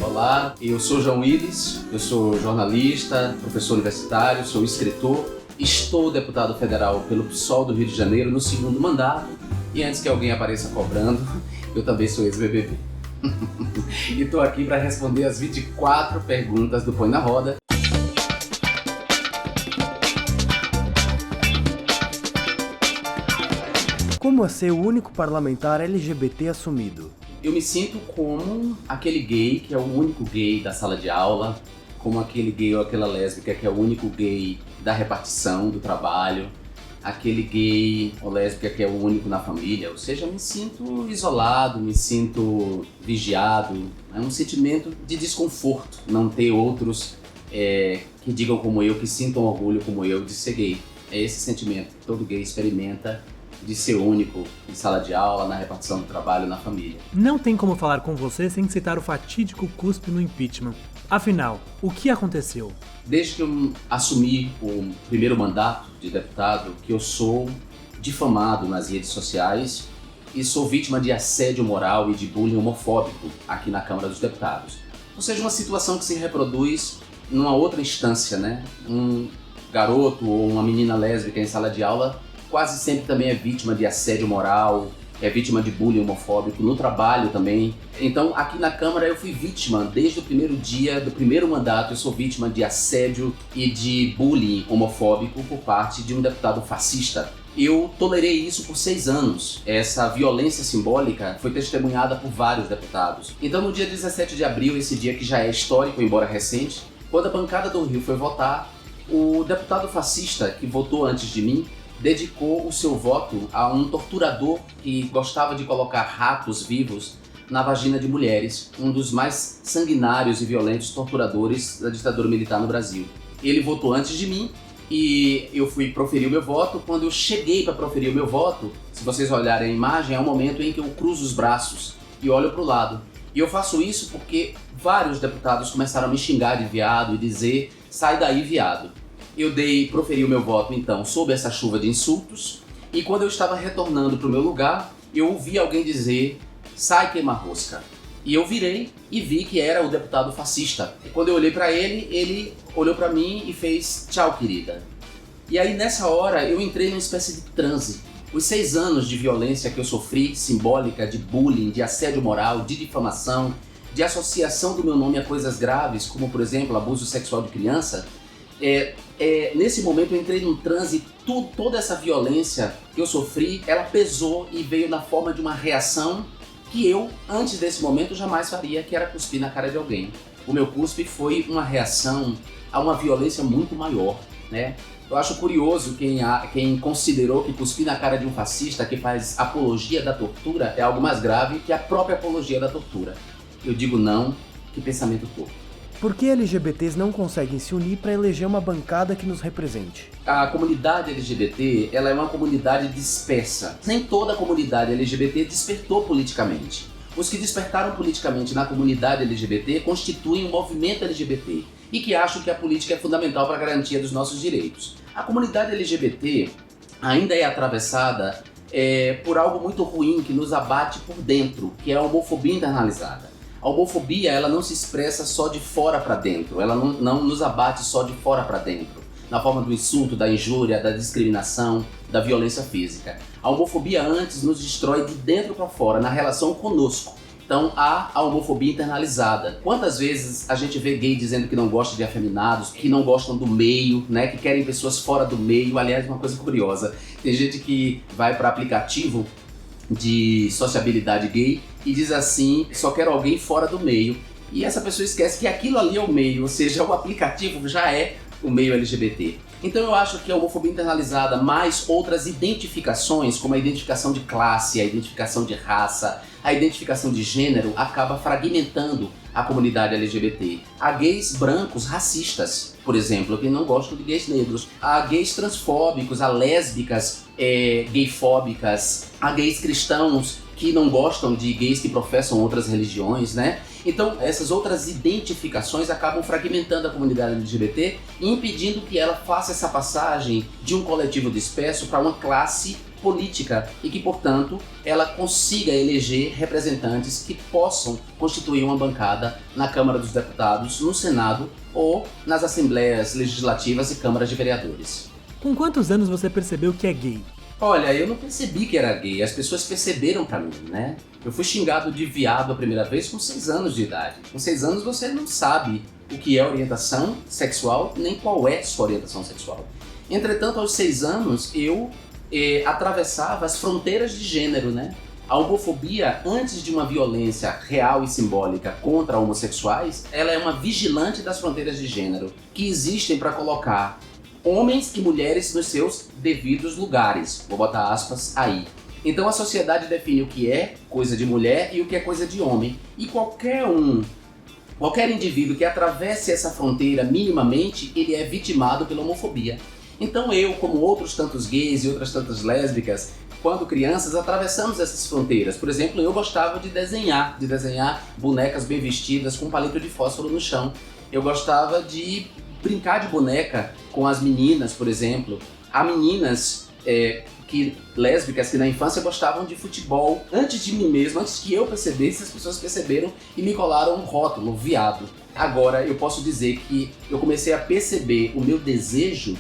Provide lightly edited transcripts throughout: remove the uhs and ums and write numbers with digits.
Olá, eu sou João Willis, eu sou jornalista, professor universitário, sou escritor, estou deputado federal pelo PSOL do Rio de Janeiro no segundo mandato e antes que alguém apareça cobrando, eu também sou ex-BBB. E estou aqui para responder as 24 perguntas do Põe na Roda. Como é ser o único parlamentar LGBT assumido? Eu me sinto como aquele gay que é o único gay da sala de aula, como aquele gay ou aquela lésbica que é o único gay da repartição do trabalho, aquele gay ou lésbica que é o único na família. Ou seja, eu me sinto isolado, me sinto vigiado. É um sentimento de desconforto não ter outros que digam como eu, que sintam orgulho como eu de ser gay. É esse sentimento que todo gay experimenta, de ser único em sala de aula, na repartição do trabalho, na família. Não tem como falar com você sem citar o fatídico cuspe no impeachment. Afinal, o que aconteceu? Desde que eu assumi o primeiro mandato de deputado, que eu sou difamado nas redes sociais e sou vítima de assédio moral e de bullying homofóbico aqui na Câmara dos Deputados. Ou seja, uma situação que se reproduz numa outra instância, né? Um garoto ou uma menina lésbica em sala de aula quase sempre também é vítima de assédio moral, é vítima de bullying homofóbico, no trabalho também. Então, aqui na Câmara eu fui vítima, desde o primeiro dia do primeiro mandato, eu sou vítima de assédio e de bullying homofóbico por parte de um deputado fascista. Eu tolerei isso por 6 anos. Essa violência simbólica foi testemunhada por vários deputados. Então, no dia 17 de abril, esse dia que já é histórico, embora recente, quando a bancada do Rio foi votar, o deputado fascista que votou antes de mim dedicou o seu voto a um torturador que gostava de colocar ratos vivos na vagina de mulheres, um dos mais sanguinários e violentos torturadores da ditadura militar no Brasil. Ele votou antes de mim e eu fui proferir o meu voto. Quando eu cheguei para proferir o meu voto, se vocês olharem a imagem, é um momento em que eu cruzo os braços e olho para o lado. E eu faço isso porque vários deputados começaram a me xingar de viado e dizer: sai daí, viado. Eu proferi o meu voto, então, sob essa chuva de insultos, e quando eu estava retornando para o meu lugar, eu ouvi alguém dizer: sai, queima-rosca. E eu virei e vi que era o deputado fascista. E quando eu olhei para ele, ele olhou para mim e fez: tchau, querida. E aí, nessa hora, eu entrei numa espécie de transe. Os 6 anos de violência que eu sofri, simbólica, de bullying, de assédio moral, de difamação, de associação do meu nome a coisas graves, como, por exemplo, abuso sexual de criança, nesse momento eu entrei num transe. Toda essa violência que eu sofri, ela pesou e veio na forma de uma reação que eu, antes desse momento, jamais faria, que era cuspir na cara de alguém. O meu cuspe foi uma reação a uma violência muito maior, né? Eu acho curioso quem considerou que cuspir na cara de um fascista que faz apologia da tortura é algo mais grave que a própria apologia da tortura. Eu digo não, que pensamento torto. Por que LGBTs não conseguem se unir para eleger uma bancada que nos represente? A comunidade LGBT, ela é uma comunidade dispersa. Nem toda a comunidade LGBT despertou politicamente. Os que despertaram politicamente na comunidade LGBT constituem um movimento LGBT e que acham que a política é fundamental para a garantia dos nossos direitos. A comunidade LGBT ainda é atravessada por algo muito ruim que nos abate por dentro, que é a homofobia internalizada. A homofobia, ela não se expressa só de fora para dentro, ela não nos abate só de fora para dentro, na forma do insulto, da injúria, da discriminação, da violência física. A homofobia antes nos destrói de dentro para fora, na relação conosco. Então há a homofobia internalizada. Quantas vezes a gente vê gay dizendo que não gosta de afeminados, que não gostam do meio, né, que querem pessoas fora do meio. Aliás, uma coisa curiosa, tem gente que vai para aplicativo de sociabilidade gay e diz assim: só quero alguém fora do meio. E essa pessoa esquece que aquilo ali é o meio, ou seja, o aplicativo já é o meio LGBT. Então eu acho que a homofobia internalizada, mais outras identificações, como a identificação de classe, a identificação de raça, a identificação de gênero, acaba fragmentando a comunidade LGBT. Há gays brancos racistas, por exemplo, que não gostam de gays negros. Há gays transfóbicos, há lésbicas gayfóbicas, há gays cristãos que não gostam de gays que professam outras religiões, né? Então, essas outras identificações acabam fragmentando a comunidade LGBT e impedindo que ela faça essa passagem de um coletivo disperso para uma classe política e que, portanto, ela consiga eleger representantes que possam constituir uma bancada na Câmara dos Deputados, no Senado ou nas Assembleias Legislativas e Câmaras de Vereadores. Com quantos anos você percebeu que é gay? Olha, eu não percebi que era gay, as pessoas perceberam pra mim, né? Eu fui xingado de viado a primeira vez com 6 anos de idade. Com 6 anos você não sabe o que é orientação sexual, nem qual é sua orientação sexual. Entretanto, aos 6 anos, eu atravessava as fronteiras de gênero, né? A homofobia, antes de uma violência real e simbólica contra homossexuais, ela é uma vigilante das fronteiras de gênero, que existem para colocar homens e mulheres nos seus devidos lugares. Vou botar aspas aí. Então a sociedade define o que é coisa de mulher e o que é coisa de homem. E qualquer indivíduo que atravesse essa fronteira minimamente, ele é vitimado pela homofobia. Então eu, como outros tantos gays e outras tantas lésbicas, quando crianças, atravessamos essas fronteiras. Por exemplo, eu gostava de desenhar bonecas bem vestidas com um palito de fósforo no chão. Eu gostava de brincar de boneca com as meninas, por exemplo. Há meninas lésbicas que na infância gostavam de futebol. Antes de mim mesmo, antes que eu percebesse, as pessoas perceberam e me colaram um rótulo, viado. Agora, eu posso dizer que eu comecei a perceber o meu desejo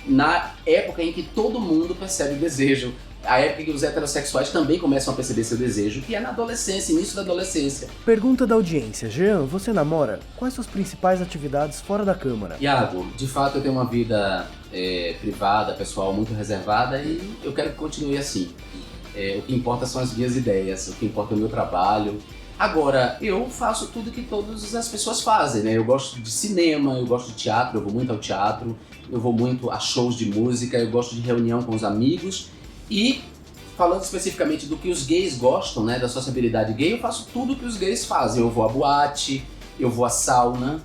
na época em que todo mundo percebe o desejo. A época em que os heterossexuais também começam a perceber seu desejo, que é na adolescência, início da adolescência. Pergunta da audiência. Jean, você namora? Quais suas principais atividades fora da Câmara? Iago, de fato eu tenho uma vida privada, pessoal, muito reservada e eu quero que continue assim. O que importa são as minhas ideias, o que importa é o meu trabalho. Agora, eu faço tudo que todas as pessoas fazem, né? Eu gosto de cinema, eu gosto de teatro, eu vou muito ao teatro, eu vou muito a shows de música, eu gosto de reunião com os amigos. E, falando especificamente do que os gays gostam, né, da sociabilidade gay, eu faço tudo o que os gays fazem. Eu vou à boate, eu vou à sauna,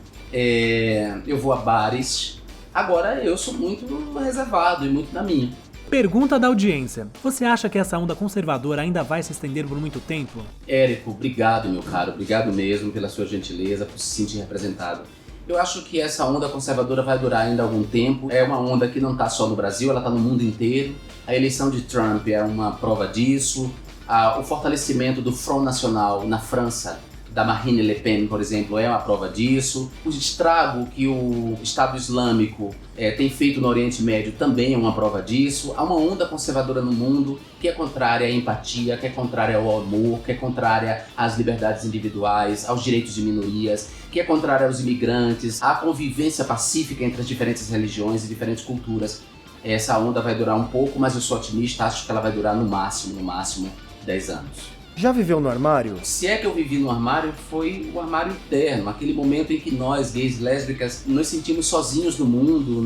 eu vou a bares. Agora, eu sou muito reservado e muito na minha. Pergunta da audiência. Você acha que essa onda conservadora ainda vai se estender por muito tempo? Érico, obrigado, meu caro. Obrigado mesmo pela sua gentileza, por se sentir representado. Eu acho que essa onda conservadora vai durar ainda algum tempo. É uma onda que não está só no Brasil, ela está no mundo inteiro. A eleição de Trump é uma prova disso. O fortalecimento do Front National na França, da Marine Le Pen, por exemplo, é uma prova disso. O estrago que o Estado Islâmico tem feito no Oriente Médio também é uma prova disso. Há uma onda conservadora no mundo que é contrária à empatia, que é contrária ao amor, que é contrária às liberdades individuais, aos direitos de minorias, que é contrária aos imigrantes, à convivência pacífica entre as diferentes religiões e diferentes culturas. Essa onda vai durar um pouco, mas eu sou otimista, acho que ela vai durar no máximo 10 anos. Já viveu no armário? Se é que eu vivi no armário, foi o armário interno, aquele momento em que nós, gays e lésbicas, nos sentimos sozinhos no mundo,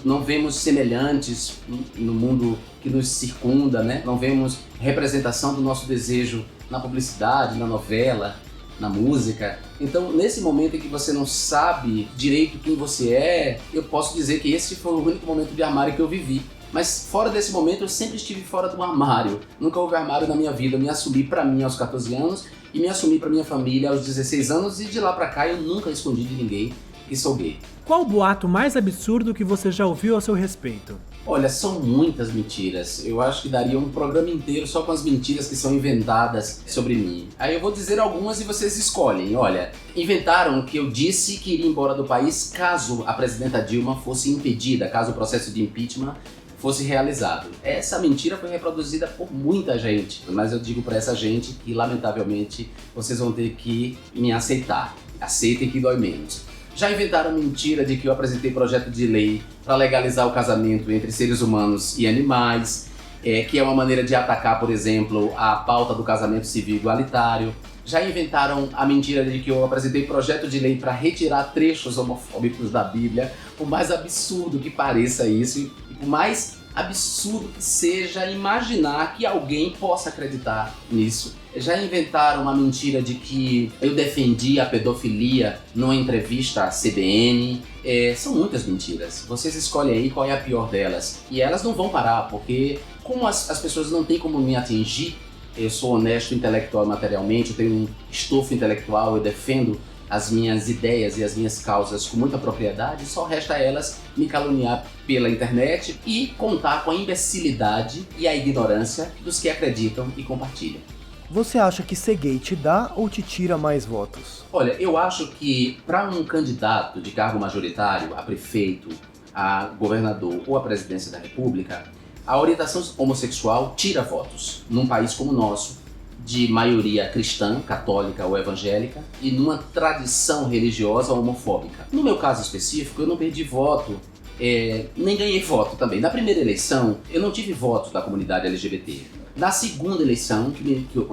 não vemos semelhantes no mundo que nos circunda, né? Não vemos representação do nosso desejo na publicidade, na novela, na música. Então, nesse momento em que você não sabe direito quem você é, eu posso dizer que esse foi o único momento de armário que eu vivi. Mas fora desse momento eu sempre estive fora do armário. Nunca houve armário na minha vida. Eu me assumi pra mim aos 14 anos e me assumi pra minha família aos 16 anos e de lá pra cá eu nunca escondi de ninguém que sou gay. Qual o boato mais absurdo que você já ouviu a seu respeito? Olha, são muitas mentiras. Eu acho que daria um programa inteiro só com as mentiras que são inventadas sobre mim. Aí eu vou dizer algumas e vocês escolhem. Olha, inventaram que eu disse que iria embora do país caso a presidenta Dilma fosse impedida, caso o processo de impeachment fosse realizado. Essa mentira foi reproduzida por muita gente, mas eu digo para essa gente que, lamentavelmente, vocês vão ter que me aceitar. Aceitem que dói menos. Já inventaram mentira de que eu apresentei projeto de lei para legalizar o casamento entre seres humanos e animais, que é uma maneira de atacar, por exemplo, a pauta do casamento civil igualitário. Já inventaram a mentira de que eu apresentei projeto de lei para retirar trechos homofóbicos da Bíblia, por mais absurdo que pareça isso, e por mais absurdo que seja imaginar que alguém possa acreditar nisso. Já inventaram uma mentira de que eu defendi a pedofilia numa entrevista à CBN. São muitas mentiras. Vocês escolhem aí qual é a pior delas. E elas não vão parar, porque como as pessoas não têm como me atingir, eu sou honesto intelectual e materialmente, eu tenho um estofo intelectual, eu defendo as minhas ideias e as minhas causas com muita propriedade, só resta a elas me caluniar pela internet e contar com a imbecilidade e a ignorância dos que acreditam e compartilham. Você acha que ser gay te dá ou te tira mais votos? Olha, eu acho que para um candidato de cargo majoritário a prefeito, a governador ou a presidência da República, a orientação homossexual tira votos. Num país como o nosso, de maioria cristã, católica ou evangélica, e numa tradição religiosa homofóbica. No meu caso específico, eu não perdi voto, nem ganhei voto também. Na primeira eleição, eu não tive votos da comunidade LGBT. Na segunda eleição,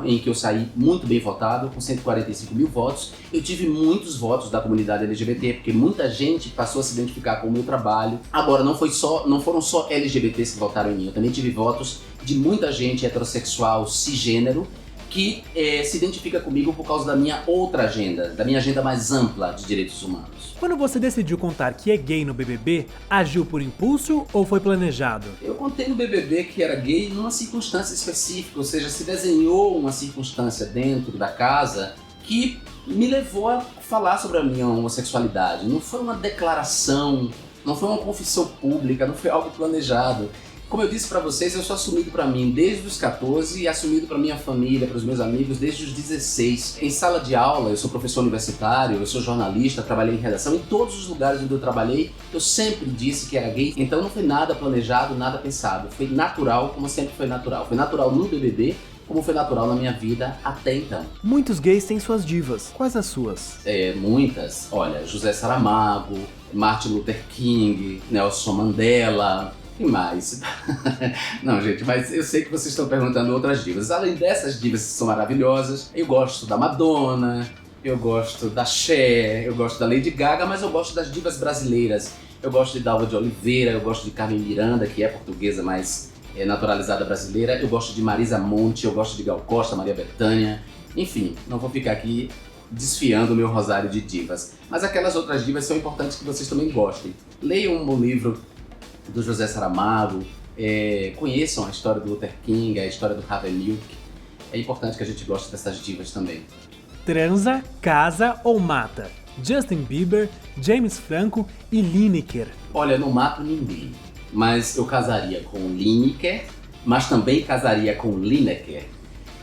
em que eu saí muito bem votado, com 145 mil votos, eu tive muitos votos da comunidade LGBT, porque muita gente passou a se identificar com o meu trabalho. Agora, não foram só LGBTs que votaram em mim, eu também tive votos de muita gente heterossexual, cisgênero, que se identifica comigo por causa da minha outra agenda, da minha agenda mais ampla de direitos humanos. Quando você decidiu contar que é gay no BBB, agiu por impulso ou foi planejado? Eu contei no BBB que era gay numa circunstância específica, ou seja, se desenhou uma circunstância dentro da casa que me levou a falar sobre a minha homossexualidade. Não foi uma declaração, não foi uma confissão pública, não foi algo planejado. Como eu disse pra vocês, eu sou assumido pra mim desde os 14 e assumido pra minha família, pros meus amigos desde os 16. Em sala de aula, eu sou professor universitário, eu sou jornalista, trabalhei em redação. Em todos os lugares onde eu trabalhei, eu sempre disse que era gay. Então não foi nada planejado, nada pensado. Foi natural, como sempre foi natural. Foi natural no BBB, como foi natural na minha vida até então. Muitos gays têm suas divas. Quais as suas? Muitas. Olha, José Saramago, Martin Luther King, Nelson Mandela... E mais? Não, gente, mas eu sei que vocês estão perguntando outras divas. Além dessas divas que são maravilhosas, eu gosto da Madonna, eu gosto da Cher, eu gosto da Lady Gaga, mas eu gosto das divas brasileiras. Eu gosto de Dalva de Oliveira, eu gosto de Carmen Miranda, que é portuguesa, mas é naturalizada brasileira. Eu gosto de Marisa Monte, eu gosto de Gal Costa, Maria Bethânia. Enfim, não vou ficar aqui desfiando o meu rosário de divas. Mas aquelas outras divas são importantes que vocês também gostem. Leiam o livro do José Saramago, conheçam a história do Luther King, a história do Harvey Milk. É importante que a gente goste dessas divas também. Transa, casa ou mata? Justin Bieber, James Franco e Lineker. Olha, eu não mato ninguém, mas eu casaria com Lineker, mas também casaria com Lineker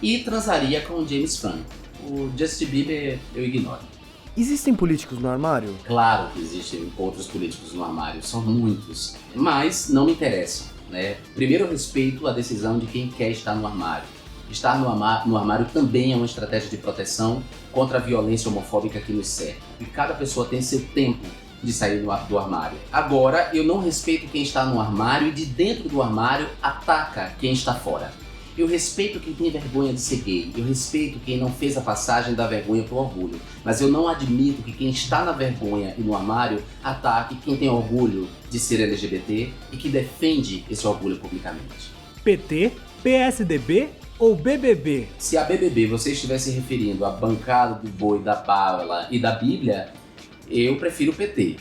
e transaria com James Franco. O Justin Bieber eu ignoro. Existem políticos no armário? Claro que existem outros políticos no armário, são muitos, mas não me interessam, né? Primeiro eu respeito a decisão de quem quer estar no armário. Estar no armário também é uma estratégia de proteção contra a violência homofóbica que nos cerca. E cada pessoa tem seu tempo de sair do armário. Agora, eu não respeito quem está no armário e de dentro do armário ataca quem está fora. Eu respeito quem tem vergonha de ser gay, eu respeito quem não fez a passagem da vergonha pro orgulho, mas eu não admito que quem está na vergonha e no armário ataque quem tem orgulho de ser LGBT e que defende esse orgulho publicamente. PT, PSDB ou BBB? Se a BBB você estiver se referindo à bancada do boi, da bala e da Bíblia, eu prefiro o PT.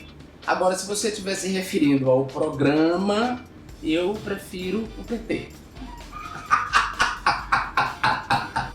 Agora, se você estiver se referindo ao programa, eu prefiro o PT.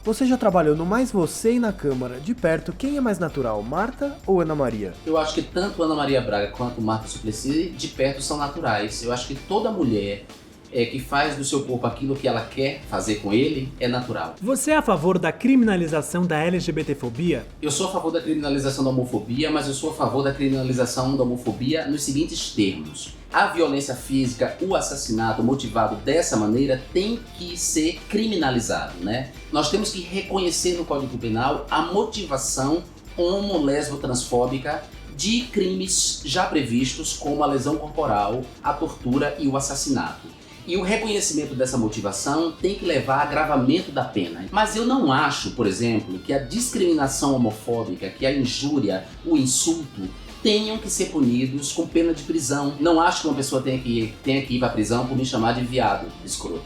Você já trabalhou no Mais Você e na Câmara. De perto, quem é mais natural, Marta ou Ana Maria? Eu acho que tanto Ana Maria Braga quanto Marta Suplicy de perto são naturais. Eu acho que toda mulher que faz do seu corpo aquilo que ela quer fazer com ele é natural. Você é a favor da criminalização da LGBTfobia? Eu sou a favor da criminalização da homofobia, mas eu sou a favor da criminalização da homofobia nos seguintes termos. A violência física, o assassinato motivado dessa maneira tem que ser criminalizado, né? Nós temos que reconhecer no Código Penal a motivação homo-lesbo-transfóbica de crimes já previstos como a lesão corporal, a tortura e o assassinato. E o reconhecimento dessa motivação tem que levar a agravamento da pena. Mas eu não acho, por exemplo, que a discriminação homofóbica, que a injúria, o insulto, tenham que ser punidos com pena de prisão. Não acho que uma pessoa tenha que ir para a prisão por me chamar de viado, escroto.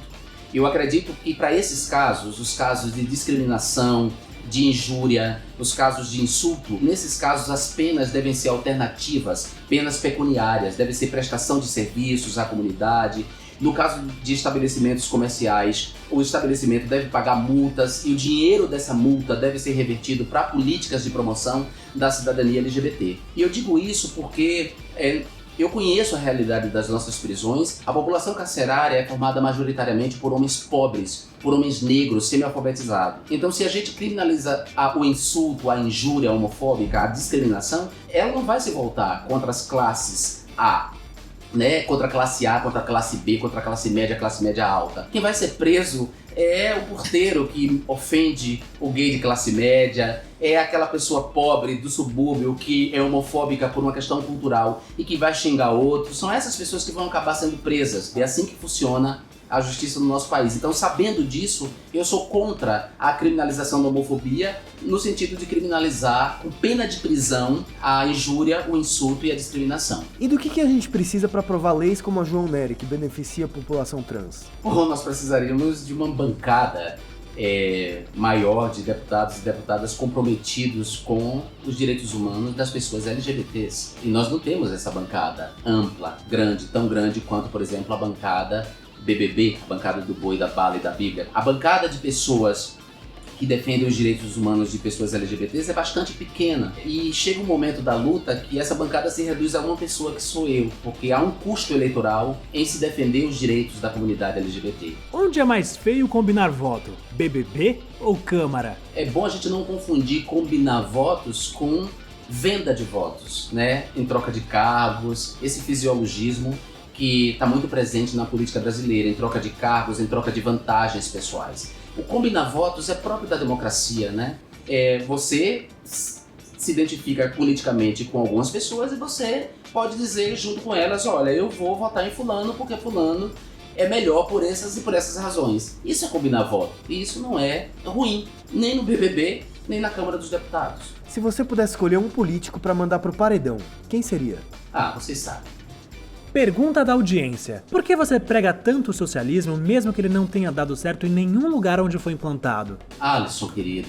Eu acredito que para esses casos, os casos de discriminação, de injúria, os casos de insulto, nesses casos as penas devem ser alternativas, penas pecuniárias, deve ser prestação de serviços à comunidade, No caso de estabelecimentos comerciais, o estabelecimento deve pagar multas e o dinheiro dessa multa deve ser revertido para políticas de promoção da cidadania LGBT. E eu digo isso porque eu conheço a realidade das nossas prisões. A população carcerária é formada majoritariamente por homens pobres, por homens negros, semi-alfabetizados. Então, se a gente criminaliza o insulto, a injúria homofóbica, a discriminação, ela não vai se voltar contra as classes A, né? Contra a classe A, contra a classe B, contra a classe média alta. Quem vai ser preso é o porteiro que ofende o gay de classe média, é aquela pessoa pobre do subúrbio que é homofóbica por uma questão cultural e que vai xingar outros. São essas pessoas que vão acabar sendo presas. É assim que funciona a justiça no nosso país. Então, sabendo disso, eu sou contra a criminalização da homofobia, no sentido de criminalizar com pena de prisão a injúria, o insulto e a discriminação. E do que a gente precisa para aprovar leis como a João Nery, que beneficia a população trans? Bom, nós precisaríamos de uma bancada maior de deputados e deputadas comprometidos com os direitos humanos das pessoas LGBTs. E nós não temos essa bancada ampla, grande, tão grande quanto, por exemplo, a bancada BBB, a bancada do boi, da bala e da Bíblia. A bancada de pessoas que defendem os direitos humanos de pessoas LGBTs é bastante pequena. E chega um momento da luta que essa bancada se reduz a uma pessoa, que sou eu, porque há um custo eleitoral em se defender os direitos da comunidade LGBT. Onde é mais feio combinar voto? BBB ou Câmara? É bom a gente não confundir combinar votos com venda de votos, né? Em troca de cargos, esse fisiologismo que está muito presente na política brasileira, em troca de cargos, em troca de vantagens pessoais. O combinar votos é próprio da democracia, né? Você se identifica politicamente com algumas pessoas e você pode dizer junto com elas, olha, eu vou votar em fulano porque fulano é melhor por essas e por essas razões. Isso é combinar voto. E isso não é ruim, nem no BBB, nem na Câmara dos Deputados. Se você pudesse escolher um político para mandar pro paredão, quem seria? Ah, vocês sabem. Pergunta da audiência. Por que você prega tanto o socialismo, mesmo que ele não tenha dado certo em nenhum lugar onde foi implantado? Alisson, querido,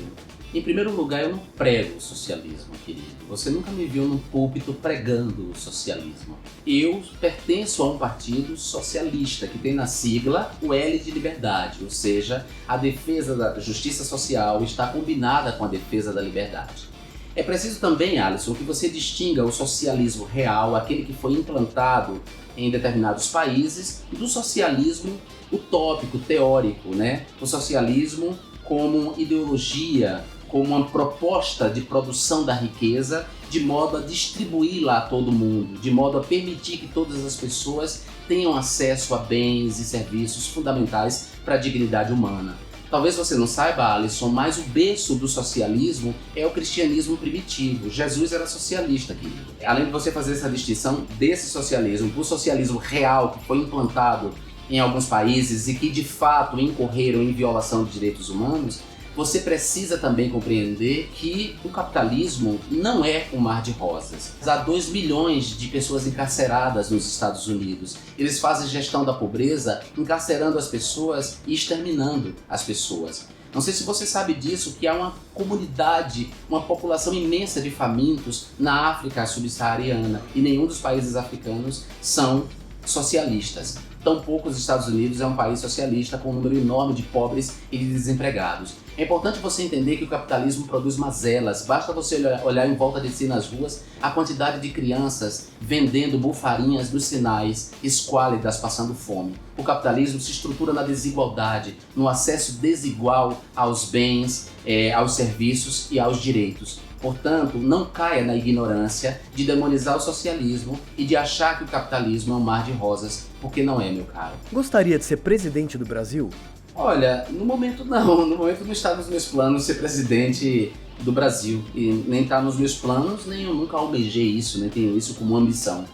em primeiro lugar, eu não prego o socialismo, querido. Você nunca me viu num púlpito pregando o socialismo. Eu pertenço a um partido socialista, que tem na sigla o L de liberdade, ou seja, a defesa da justiça social está combinada com a defesa da liberdade. É preciso também, Alisson, que você distinga o socialismo real, aquele que foi implantado em determinados países, do socialismo utópico, teórico, né? O socialismo como ideologia, como uma proposta de produção da riqueza, de modo a distribuí-la a todo mundo, de modo a permitir que todas as pessoas tenham acesso a bens e serviços fundamentais para a dignidade humana. Talvez você não saiba, Alisson, mas o berço do socialismo é o cristianismo primitivo. Jesus era socialista, querido. Além de você fazer essa distinção desse socialismo para o socialismo real, que foi implantado em alguns países e que de fato incorreram em violação de direitos humanos, você precisa também compreender que o capitalismo não é um mar de rosas. Há 2 milhões de pessoas encarceradas nos Estados Unidos. Eles fazem gestão da pobreza, encarcerando as pessoas e exterminando as pessoas. Não sei se você sabe disso, que há uma comunidade, uma população imensa de famintos na África subsaariana e nenhum dos países africanos são socialistas. Tampouco os Estados Unidos é um país socialista com um número enorme de pobres e de desempregados. É importante você entender que o capitalismo produz mazelas. Basta você olhar em volta de si nas ruas a quantidade de crianças vendendo bufarinhas nos sinais, esquálidas, passando fome. O capitalismo se estrutura na desigualdade, no acesso desigual aos bens, aos serviços e aos direitos. Portanto, não caia na ignorância de demonizar o socialismo e de achar que o capitalismo é um mar de rosas, porque não é, meu caro. Gostaria de ser presidente do Brasil? Olha, no momento não. No momento não está nos meus planos ser presidente do Brasil. E nem está nos meus planos, nem eu nunca almejei isso, nem tenho isso como ambição.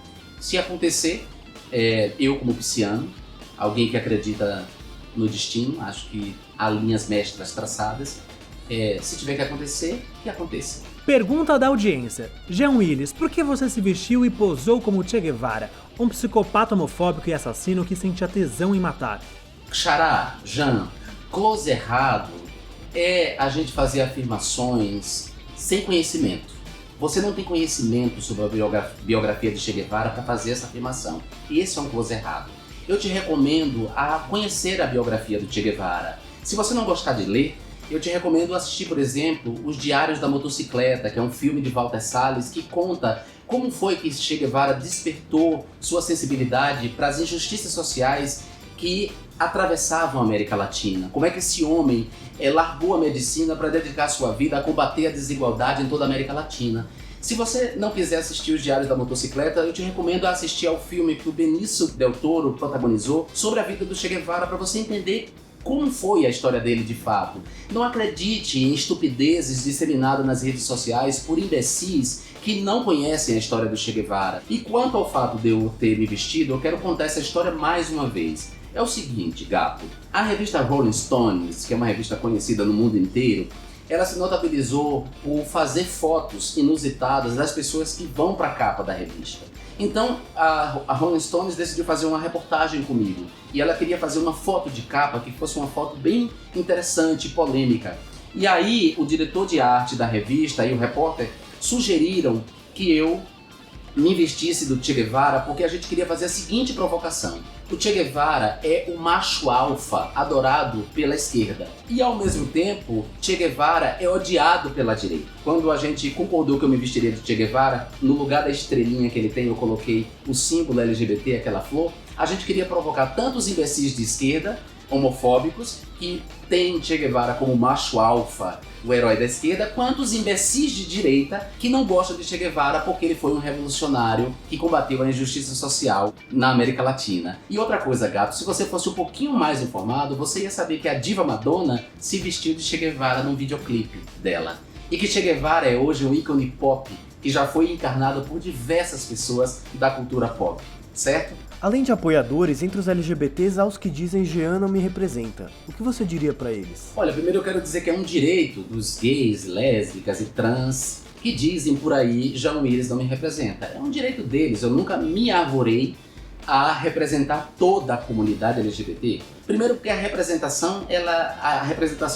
Se acontecer, eu como pisciano, alguém que acredita no destino, acho que há linhas mestras traçadas, se tiver que acontecer, que aconteça. Pergunta da audiência. Jean Willis, por que você se vestiu e posou como Che Guevara, um psicopata homofóbico e assassino que sentia tesão em matar? Xará, Jean, close errado é a gente fazer afirmações sem conhecimento. Você não tem conhecimento sobre a biografia de Che Guevara para fazer essa afirmação. E esse é um close errado. eu te recomendo a conhecer a biografia do Che Guevara. Se você não gostar de ler, eu te recomendo assistir, por exemplo, Os Diários da Motocicleta, que é um filme de Walter Salles que conta como foi que Che Guevara despertou sua sensibilidade para as injustiças sociais que atravessavam a América Latina. Como é que esse homem largou a medicina para dedicar sua vida a combater a desigualdade em toda a América Latina. Se você não quiser assistir Os Diários da Motocicleta, eu te recomendo assistir ao filme que o Benício Del Toro protagonizou sobre a vida do Che Guevara para você entender como foi a história dele de fato. Não acredite em estupidezes disseminadas nas redes sociais por imbecis que não conhecem a história do Che Guevara. E quanto ao fato de eu ter me vestido, eu quero contar essa história mais uma vez. É o seguinte, gato. A revista Rolling Stones, que é uma revista conhecida no mundo inteiro, ela se notabilizou por fazer fotos inusitadas das pessoas que vão para a capa da revista. Então a Rolling Stones decidiu fazer uma reportagem comigo e ela queria fazer uma foto de capa que fosse uma foto bem interessante, polêmica. E aí o diretor de arte da revista e o repórter sugeriram que eu me vestisse do Che Guevara porque a gente queria fazer a seguinte provocação. O Che Guevara é o macho alfa adorado pela esquerda e ao mesmo tempo Che Guevara é odiado pela direita. Quando a gente concordou que eu me vestiria de Che Guevara, no lugar da estrelinha que ele tem eu coloquei o símbolo LGBT, aquela flor. A gente queria provocar tanto os imbecis de esquerda, homofóbicos, que tem Che Guevara como macho alfa, o herói da esquerda, quanto os imbecis de direita que não gostam de Che Guevara porque ele foi um revolucionário que combateu a injustiça social na América Latina. E outra coisa, gato, se você fosse um pouquinho mais informado, você ia saber que a diva Madonna se vestiu de Che Guevara num videoclipe dela. E que Che Guevara é hoje um ícone pop que já foi encarnado por diversas pessoas da cultura pop, certo? Além de apoiadores, entre os LGBTs há os que dizem Jean não me representa. O que você diria pra eles? Olha, primeiro eu quero dizer que é um direito dos gays, lésbicas e trans que dizem por aí Jean Willis não me representa. É um direito deles, eu nunca me arvorei a representar toda a comunidade LGBT. Primeiro porque a representação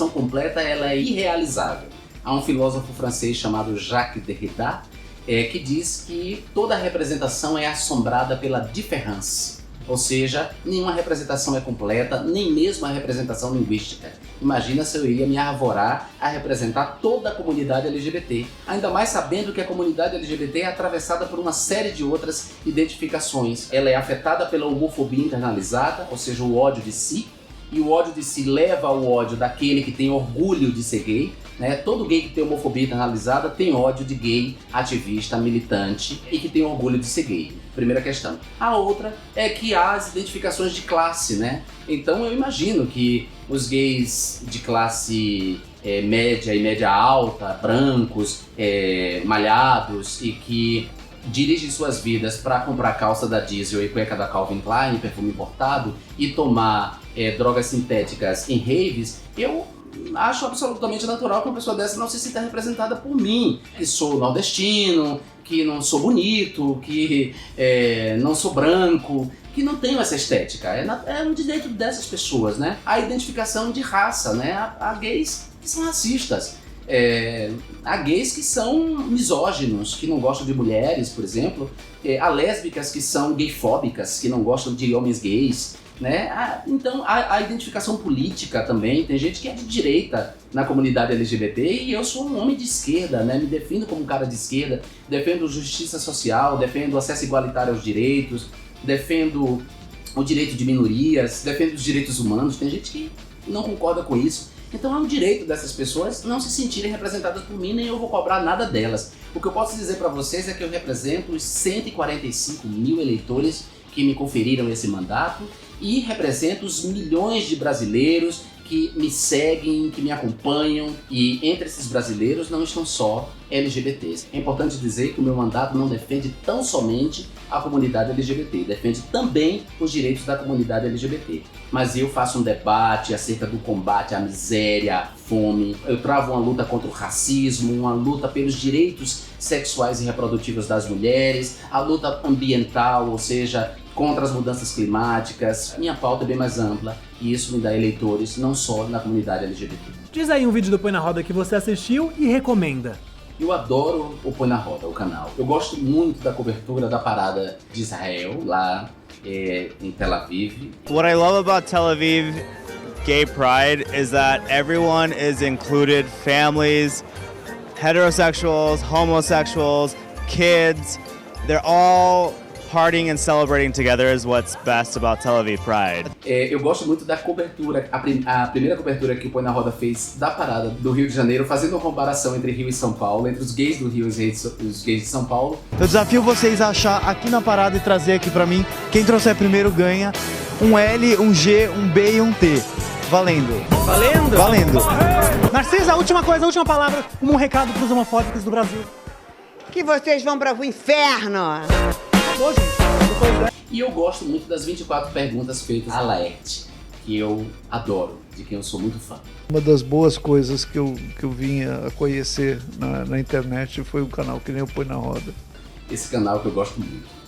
completa ela é irrealizável. Há um filósofo francês chamado Jacques Derrida que diz que toda representação é assombrada pela différence, ou seja, nenhuma representação é completa, nem mesmo a representação linguística. Imagina se eu ia me arvorar a representar toda a comunidade LGBT, ainda mais sabendo que a comunidade LGBT é atravessada por uma série de outras identificações. Ela é afetada pela homofobia internalizada, ou seja, o ódio de si, e o ódio de si leva ao ódio daquele que tem orgulho de ser gay, né? Todo gay que tem homofobia internalizada tem ódio de gay, ativista, militante e que tem orgulho de ser gay. Primeira questão. A outra é que há as identificações de classe, né? Então eu imagino que os gays de classe média e média alta, brancos, malhados e que dirigem suas vidas para comprar calça da Diesel e cueca da Calvin Klein, perfume importado e tomar drogas sintéticas em raves, eu acho absolutamente natural que uma pessoa dessa não se sinta representada por mim, que sou nordestino, que não sou bonito, que não sou branco, que não tenho essa estética. É um direito dessas pessoas, né? A identificação de raça, né? Há gays que são racistas. Há gays que são misóginos, que não gostam de mulheres, por exemplo. Há lésbicas que são gayfóbicas, que não gostam de homens gays, né? Então há identificação política também. Tem gente que é de direita na comunidade LGBT e eu sou um homem de esquerda, né? Me defino como um cara de esquerda, defendo justiça social, defendo acesso igualitário aos direitos, defendo o direito de minorias, defendo os direitos humanos. Tem gente que não concorda com isso. Então é um direito dessas pessoas não se sentirem representadas por mim, nem eu vou cobrar nada delas. O que eu posso dizer para vocês é que eu represento os 145 mil eleitores que me conferiram esse mandato e represento os milhões de brasileiros que me seguem, que me acompanham, e entre esses brasileiros não estão só LGBTs. É importante dizer que o meu mandato não defende tão somente a comunidade LGBT, defende também os direitos da comunidade LGBT. Mas eu faço um debate acerca do combate à miséria, à fome, eu travo uma luta contra o racismo, uma luta pelos direitos sexuais e reprodutivos das mulheres, a luta ambiental, ou seja, contra as mudanças climáticas. Minha pauta é bem mais ampla e isso me dá eleitores não só na comunidade LGBT. Diz aí um vídeo do Põe na Roda que você assistiu e recomenda. Eu adoro o Põe na Roda, o canal. Eu gosto muito da cobertura da parada de Israel, lá em Tel Aviv. What I love about Tel Aviv Gay Pride is that everyone is included, families, heterosexuals, homosexuals, kids, they're all partying and celebrating together is what's best about Tel Aviv Pride. Eu gosto muito da cobertura, a primeira cobertura que o Põe na Roda fez da parada do Rio de Janeiro, fazendo uma comparação entre Rio e São Paulo, entre os gays do Rio e os gays de São Paulo. Eu desafio vocês a achar aqui na parada e trazer aqui pra mim. Quem trouxer primeiro ganha um L, um G, um B e um T. Valendo. Valendo? Valendo. Narcisa, a última palavra, um recado pros homofóbicos do Brasil. Que vocês vão para o inferno! Acabou, gente. E eu gosto muito das 24 perguntas feitas a Laerte, que eu adoro, de quem eu sou muito fã. Uma das boas coisas que eu vim a conhecer na internet foi o canal que nem eu Põe na Roda. Esse canal que eu gosto muito.